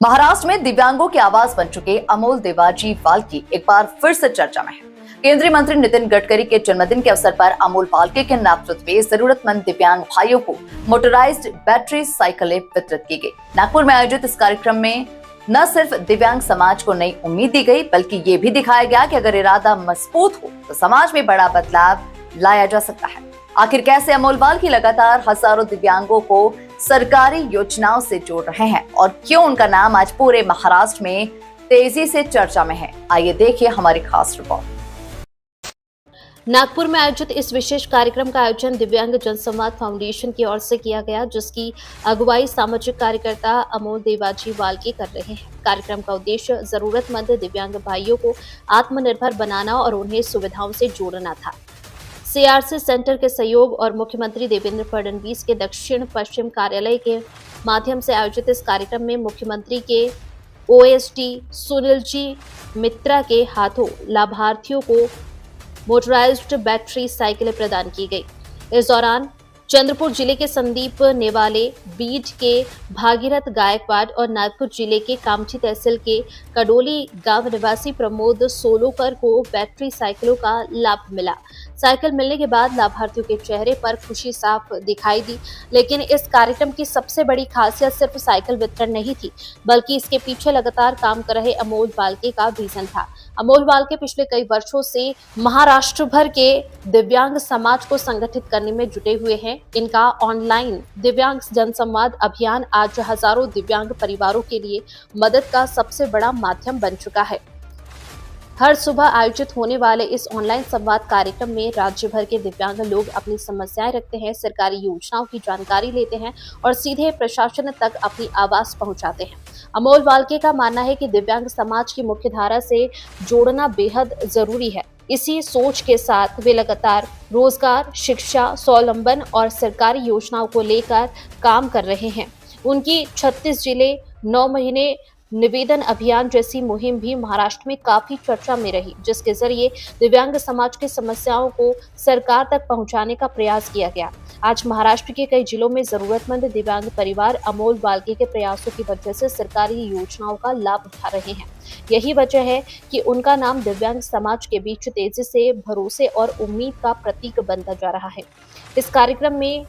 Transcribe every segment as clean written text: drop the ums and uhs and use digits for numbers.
महाराष्ट्र में दिव्यांगों की आवाज बन चुके अमोल देवाजी वाल्की एक बार फिर से चर्चा में है। केंद्रीय मंत्री नितिन गडकरी के जन्मदिन के अवसर पर अमोल वाल्की के नेतृत्व में जरूरतमंद दिव्यांग भाइयों को मोटराइज्ड बैटरी साइकिलें वितरित की गई। नागपुर में आयोजित इस कार्यक्रम में न सिर्फ दिव्यांग समाज को नई उम्मीद दी गई, बल्कि ये भी दिखाया गया कि अगर इरादा मजबूत हो तो समाज में बड़ा बदलाव लाया जा सकता है। आखिर कैसे अमोल वाल्की लगातार हजारों दिव्यांगों को सरकारी योजनाओं से जोड़ रहे हैं और क्यों उनका नाम आज पूरे महाराष्ट्र में तेजी से चर्चा में है, आइए देखिए हमारी खास रिपोर्ट। नागपुर में आयोजित इस विशेष कार्यक्रम का आयोजन दिव्यांग जनसंवाद फाउंडेशन की ओर से किया गया, जिसकी अगुवाई सामाजिक कार्यकर्ता अमोल देवाजी वाल्की कर रहे हैं। कार्यक्रम का उद्देश्य जरूरतमंद दिव्यांग भाइयों को आत्मनिर्भर बनाना और उन्हें सुविधाओं से जोड़ना था। सीआरसी सेंटर के सहयोग और मुख्यमंत्री देवेंद्र फडणवीस के दक्षिण पश्चिम कार्यालय के माध्यम से आयोजित इस कार्यक्रम में मुख्यमंत्री के ओएसडी सुनील जी मित्रा के हाथों लाभार्थियों को मोटराइज्ड बैटरी साइकिलें प्रदान की गई। इस दौरान चंद्रपुर जिले के संदीप नेवाले, बीड के भागीरथ गायकवाड और नागपुर जिले के कामठी तहसील के कडोली गांव निवासी प्रमोद सोलोकर को बैटरी साइकिलों का लाभ मिला। साइकिल मिलने के बाद लाभार्थियों के चेहरे पर खुशी साफ दिखाई दी। लेकिन इस कार्यक्रम की सबसे बड़ी खासियत सिर्फ साइकिल वितरण नहीं थी, बल्कि इसके पीछे लगातार काम कर रहे अमोल वाल्की का विजन था। अमोल वाल्की पिछले कई वर्षों से महाराष्ट्र भर के दिव्यांग समाज को संगठित करने में जुटे हुए हैं। इनका ऑनलाइन दिव्यांग जनसंवाद अभियान आज हजारों दिव्यांग परिवारों के लिए मदद का सबसे बड़ा माध्यम बन चुका है। हर सुबह आयोजित होने वाले इस ऑनलाइन संवाद कार्यक्रम में राज्य भर के दिव्यांग लोग अपनी समस्याएं रखते हैं, सरकारी योजनाओं की जानकारी लेते हैं और सीधे प्रशासन तक अपनी आवाज पहुंचाते हैं। अमोल वाल्की का मानना है कि दिव्यांग समाज की मुख्य धारा से जोड़ना बेहद जरूरी है। इसी सोच के साथ वे लगातार रोजगार, शिक्षा, स्वावलंबन और सरकारी योजनाओं को लेकर काम कर रहे हैं। उनकी 36 जिले 9 महीने निवेदन अभियान जैसी मुहिम भी महाराष्ट्र में काफी चर्चा में रही, जिसके जरिए दिव्यांग समाज की समस्याओं को सरकार तक पहुंचाने का प्रयास किया गया। आज महाराष्ट्र के कई जिलों में जरूरतमंद दिव्यांग परिवार अमोल वाल्की के प्रयासों की वजह से सरकारी योजनाओं का लाभ उठा रहे हैं। यही वजह है कि उनका नाम दिव्यांग समाज के बीच तेजी से भरोसे और उम्मीद का प्रतीक बनता जा रहा है। इस कार्यक्रम में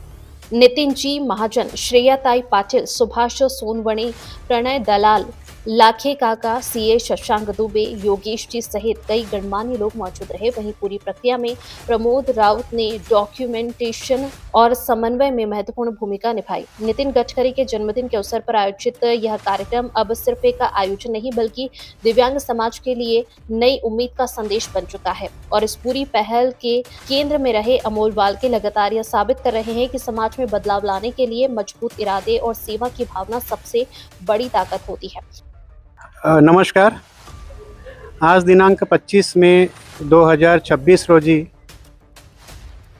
नितिन जी महाजन, श्रेया ताई पाटिल, सुभाष सोनवणे, प्रणय दलाल, लाखे काका, सीए शशांक दुबे, योगेश जी सहित कई गणमान्य लोग मौजूद रहे। वहीं पूरी प्रक्रिया में प्रमोद राउत ने डॉक्यूमेंटेशन और समन्वय में महत्वपूर्ण भूमिका निभाई। नितिन गडकरी के जन्मदिन के अवसर पर आयोजित यह कार्यक्रम अब सिर्फ एक आयोजन नहीं, बल्कि दिव्यांग समाज के लिए नई उम्मीद का संदेश बन चुका है। और इस पूरी पहल के केंद्र में रहे अमोल वाल्की लगातार यह साबित कर रहे हैं कि समाज में बदलाव लाने के लिए मजबूत इरादे और सेवा की भावना सबसे बड़ी ताकत होती है। नमस्कार। आज दिनांक 25 मई 2026 रोजी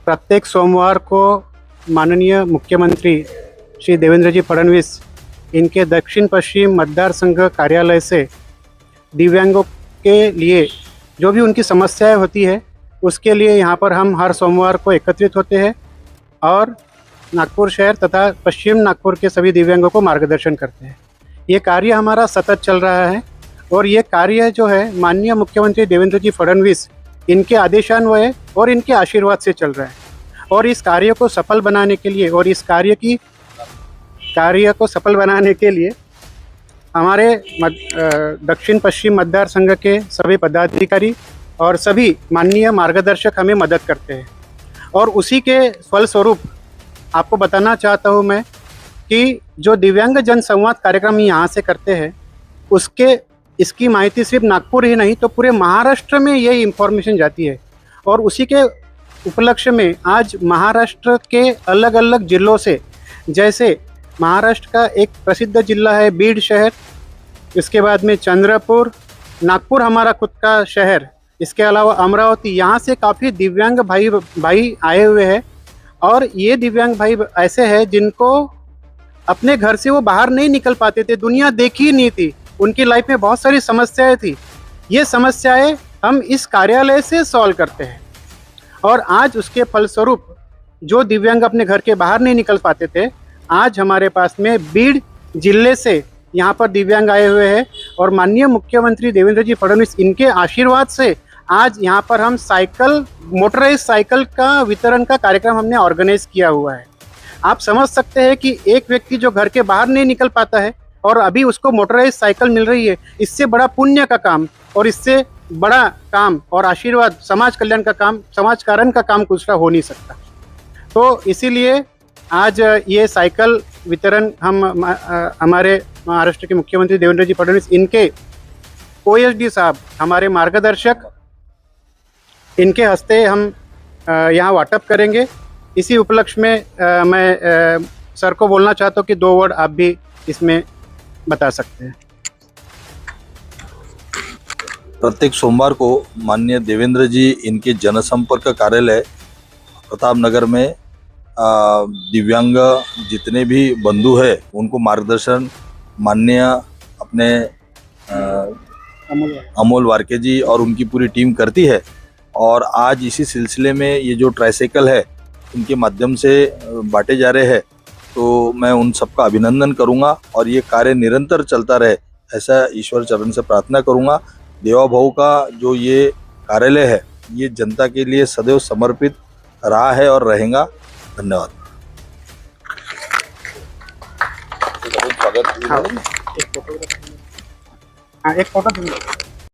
प्रत्येक सोमवार को माननीय मुख्यमंत्री श्री देवेंद्र जी फडणवीस इनके दक्षिण पश्चिम मतदार संघ कार्यालय से दिव्यांगों के लिए जो भी उनकी समस्याएं होती है उसके लिए यहाँ पर हम हर सोमवार को एकत्रित होते हैं और नागपुर शहर तथा पश्चिम नागपुर के सभी दिव्यांगों को मार्गदर्शन करते हैं। ये कार्य हमारा सतत चल रहा है और ये कार्य जो है माननीय मुख्यमंत्री देवेंद्र जी फडणवीस इनके आदेशान्वये और इनके आशीर्वाद से चल रहा है। और इस कार्य को सफल बनाने के लिए और इस कार्य को सफल बनाने के लिए हमारे दक्षिण पश्चिम मतदार संघ के सभी पदाधिकारी और सभी माननीय मार्गदर्शक हमें मदद करते हैं। और उसी के फलस्वरूप आपको बताना चाहता हूँ मैं कि जो दिव्यांग जनसंवाद कार्यक्रम यहाँ से करते हैं इसकी माहिती सिर्फ नागपुर ही नहीं तो पूरे महाराष्ट्र में ये इन्फॉर्मेशन जाती है। और उसी के उपलक्ष्य में आज महाराष्ट्र के अलग अलग जिलों से, जैसे महाराष्ट्र का एक प्रसिद्ध जिला है बीड शहर, इसके बाद में चंद्रपुर, नागपुर हमारा खुद का शहर, इसके अलावा अमरावती, यहाँ से काफ़ी दिव्यांग भाई आए हुए हैं। और ये दिव्यांग भाई ऐसे हैं जिनको अपने घर से वो बाहर नहीं निकल पाते थे, दुनिया देखी ही नहीं थी, उनकी लाइफ में बहुत सारी समस्याएं थी। ये समस्याएं हम इस कार्यालय से सॉल्व करते हैं और आज उसके फलस्वरूप जो दिव्यांग अपने घर के बाहर नहीं निकल पाते थे, आज हमारे पास में बीड जिले से यहाँ पर दिव्यांग आए हुए हैं और माननीय मुख्यमंत्री देवेंद्र जी फडणवीस इनके आशीर्वाद से आज यहाँ पर हम मोटराइज साइकिल का वितरण का कार्यक्रम हमने ऑर्गेनाइज किया हुआ है। आप समझ सकते हैं कि एक व्यक्ति जो घर के बाहर नहीं निकल पाता है और अभी उसको मोटराइज साइकिल मिल रही है, इससे बड़ा पुण्य का काम और इससे बड़ा काम और आशीर्वाद समाज कल्याण का काम, समाज कारण का काम दूसरा हो नहीं सकता। तो इसीलिए आज ये साइकिल वितरण हम हमारे महाराष्ट्र के मुख्यमंत्री देवेंद्र जी फडणवीस इनके OSD साहब हमारे मार्गदर्शक इनके हस्ते हम यहाँ वाटप करेंगे। इसी उपलक्ष्य में मैं सर को बोलना चाहता हूँ कि 2 वर्ड आप भी इसमें बता सकते हैं। प्रत्येक सोमवार को माननीय देवेंद्र जी इनके जनसंपर्क कार्यालय प्रताप नगर में दिव्यांग जितने भी बंधु हैं उनको मार्गदर्शन माननीय अपने अमोल वारके जी और उनकी पूरी टीम करती है। और आज इसी सिलसिले में ये जो ट्राईसाइकिल है इनके माध्यम से बांटे जा रहे हैं, तो मैं उन सबका अभिनंदन करूंगा और ये कार्य निरंतर चलता रहे ऐसा ईश्वर चरण से प्रार्थना करूंगा। देवा भाऊ का जो ये कार्यालय है ये जनता के लिए सदैव समर्पित रहा है और रहेगा। धन्यवाद। एक फोटो